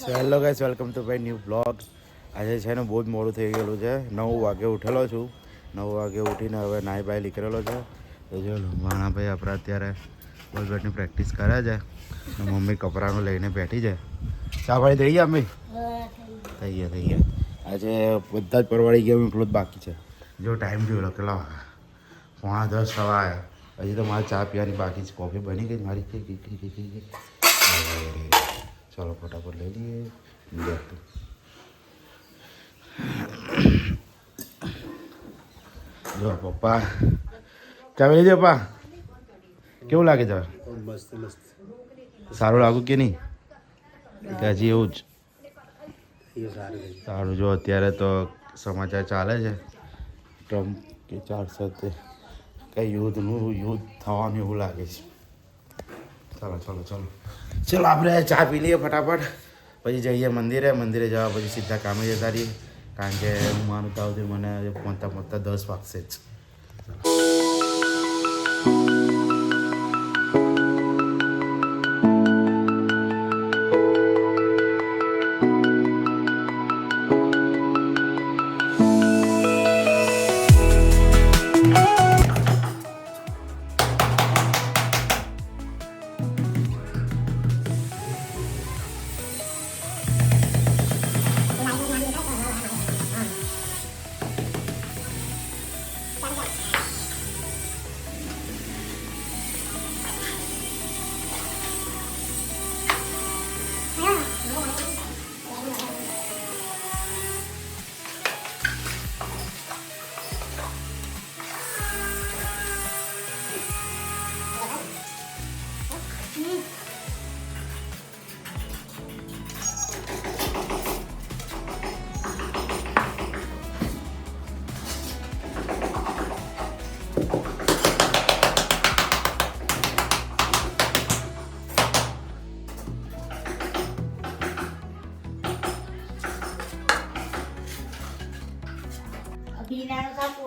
Hello guys, welcome to my new blog. આજે છે ને બહુ જ મોડું થઈ ગયેલું છે. 9 વાગે ઉઠેલો છું. 9 વાગે ઉઠીને હવે નાહી બાઈ નીકળેલો છે. તો જો વાણાભાઈ આપણે અત્યારે બોલબેટની પ્રેક્ટિસ કરે છે. મમ્મી કપડાનું લઈને બેઠી છે. ચા પાણી થઈ ગયા મમ્મી? થઈ ગયા. આજે બધા જ પરવાળી ગયા, પેલું જ બાકી છે. જો ટાઈમ જોઈ લો કેટલા વાગ્યા, 9:45 થવા આવ્યા. હજી તો મારે ચા પીવાની બાકી છે. કોફી બની ગઈ મારી. ચલો ફટાફટ લઈ લઈએ. જો પપ્પા ચા લઈ દે. પપ્પા કેવું લાગે છે? મસ્ત મસ્ત. સારું લાગુ કે નહીં? કે હજી એવું જ સારું. જો અત્યારે તો સમાચાર ચાલે છે ટ્રમ્પ કે ચાલશે તે કંઈ યુદ્ધ થવાનું એવું લાગે છે. ચલો આપણે ચા પી લઈએ ફટાફટ, પછી જઈએ મંદિરે જવા પછી સીધા કામે જતા રહીએ. કારણ કે હું માનું તો મને પહોંચતા 10 વાગશે જ.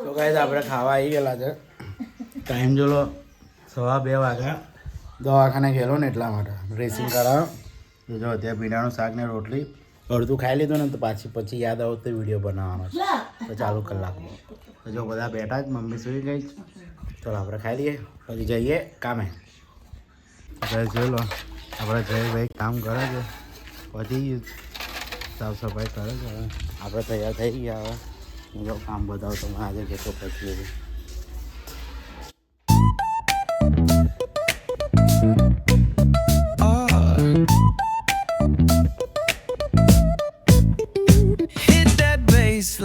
તો ગાઈસ આપણે ખાવા આવી ગયેલા છે. ટાઈમ જોલો 2:15 વાગ્યા. દવાખાને ગયેલો ને એટલા માટે ડ્રેસિંગ કરાવો. જો ત્યાં ભીંડાનું શાક ને રોટલી અડધું ખાઈ લીધું ને તો પછી યાદ આવો તો વિડીયો બનાવવાનો છે. તો ચાલુ કલાકમાં તો જો બધા બેઠા જ, મમ્મી સુઈ ગઈ. ચાલો આપણે ખાઈ લઈએ પછી જઈએ કામે. જોઈ લો આપણે જયભાઈ કામ કરે છે, પછી સાફ સફાઈ કરે છે. હવે આપણે તૈયાર થઈ ગયા. હવે જો કામ બતાવો તમે આજે કેટલો પછી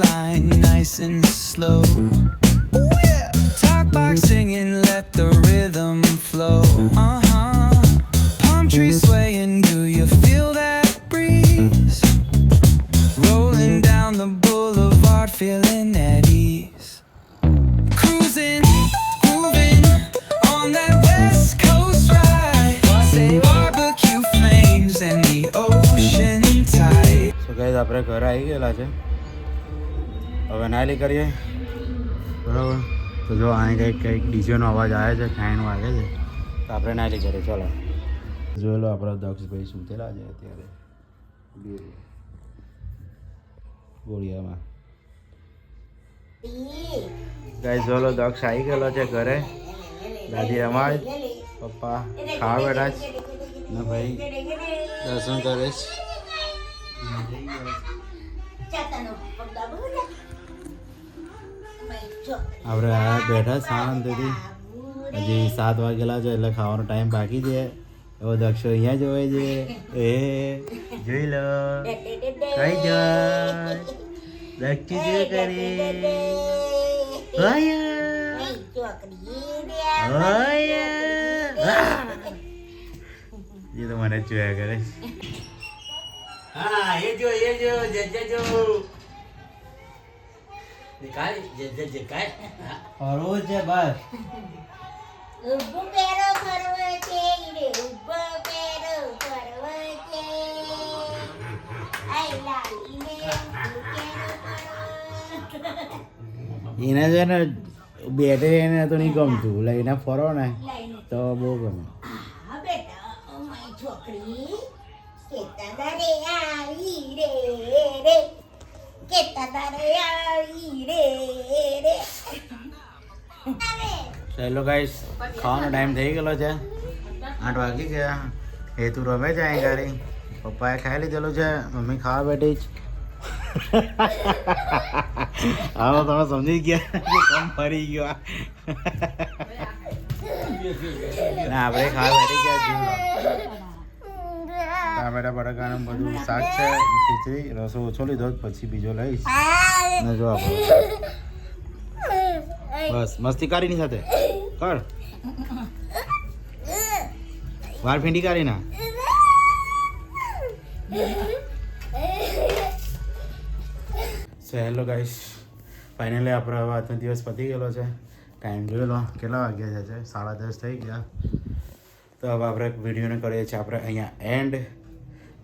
Line nice and slow. Ooh, yeah. Talk box singing, let the rhythm flow. Palm trees swaying, do you feel that breeze? Rolling down the boulevard, feeling at ease. Cruising, moving on that west coast ride. Say barbecue flames and the ocean tide. So guys, આપણે ઘરે આવી ગયેલા છે. હવે નાલી કરીએ બરાબર. તો જો અહીં કંઈક ડીજેનો અવાજ આવે છે, ખાઈનો વાગે છે. તો આપણે નાલી કરીએ. ચલો જોઈ લો આપણા દક્ષભાઈ સૂતેલા છે અત્યારે ગોળિયામાં. ગાઈસ જોઈ લો દક્ષ આવી ગયેલો છે ઘરે. દાદી અમારે પપ્પા ખાવા બેઠા છે ને ભાઈ દર્શન કરે છે. આપણે આ બેઠા શાંતિથી. હજી 7 વાગેલા છે એટલે ખાવાનો ટાઈમ બાકી છે. હવે દક્ષો અહીંયા જોવે છે. એ જોઈ લો કઈ જાય દક્ષી શું કરે. એ તો મને જ જોયા કરે. હા એ જો જજો નિકાલ જે કાય ફરવું છે બસ. ઉભો પેરો ફરવો છે રે, ઉભો પેરો ફરવો છે. આઈ લાલીને એને છે ને બેટરી એને તો નહીં ગમતું, લઈને ફરો ને તો બહુ ગમે. હા બેટા, અમારી છોકરી કેતા રે આ હેલો ગાઈસ, ખાવાનો ટાઈમ થઈ ગયેલો છે. 8 વાગી ગયા. હેતુ રમે છે અહીં ગાડી. પપ્પાએ ખાઈ લીધેલું છે, મમ્મી ખાવા બેઠી જ. હા તમે સમજી ગયા કે કમ ફરી ગયો. ના આપણે ખાવા બેઠી ગયા જીવડો. ટામેટા બટાકાનું બધું શાક છે, ખીચડી, રસો ઓછો લીધો પછી બીજો લઈશ. ને જો આપણે બસ મસ્તી કાઢીની સાથે કર વાર ફીંડી કાઢી ના. સો હેલો ગાઈસ, ફાઇનલી આપણે હવે આજનો દિવસ પતી ગયેલો છે. ટાઈમ જોઈ લો કેટલા વાગ્યા છે, 10:30 થઈ ગયા. તો હવે આપણે વિડીયોને કરીએ છીએ આપણે અહીંયા એન્ડ.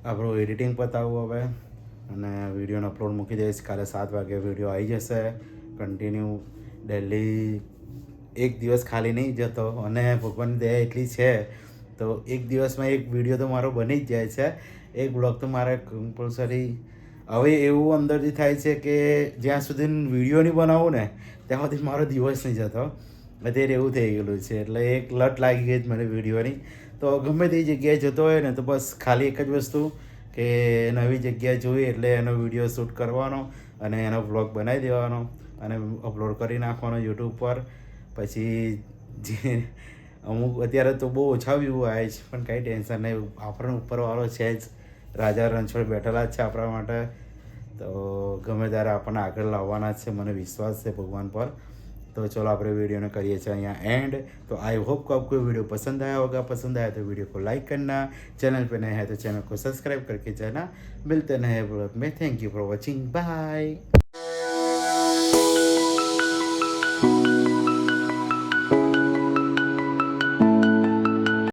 આપણું એડિટિંગ પતાવવું હવે અને વિડીયોનો અપલોડ મૂકી દઈશ. કાલે 7 વાગે વિડીયો આવી જશે કન્ટિન્યુ ડેલી. એક દિવસ ખાલી નહીં જતો અને ભગવાનની દયા એટલી છે તો એક દિવસમાં એક વિડીયો તો મારો બની જ જાય છે. એક બ્લોગ તો મારે કમ્પલસરી. હવે એવું અંદરથી થાય છે કે જ્યાં સુધી વિડીયો નહીં બનાવું ને ત્યાં સુધી મારો દિવસ નહીં જતો. અત્યારે એવું થઈ ગયેલું છે એટલે એક લટ લાગી ગઈ મને વિડીયોની. તો ગમે તે જગ્યાએ જતો હોય ને તો બસ ખાલી એક જ વસ્તુ કે નવી જગ્યાએ જોઈ એટલે એનો વિડીયો શૂટ કરવાનો અને એનો બ્લોગ બનાવી દેવાનો અને અપલોડ કરી નાખવાનો યુટ્યુબ પર. પછી જે અમુક અત્યારે તો બહુ ઓછા વ્યૂ આવે છે પણ કંઈ ટેન્શન નહીં, આપણને ઉપરવાળો છે જ. રાજા રણછોડ બેઠેલા જ છે આપણા માટે. તો ગમે ત્યારે આપણને આગળ લાવવાના જ છે, મને વિશ્વાસ છે ભગવાન પર. तो चलो आप वीडियो ने करिए यहाँ एंड. तो आई होप को आपको वीडियो पसंद आया होगा. पसंद आया तो वीडियो को लाइक करना, चैनल पे नए हैं तो चैनल को सब्सक्राइब करके जाना. मिलते नए ब्लॉग में. Thank you for watching. Bye.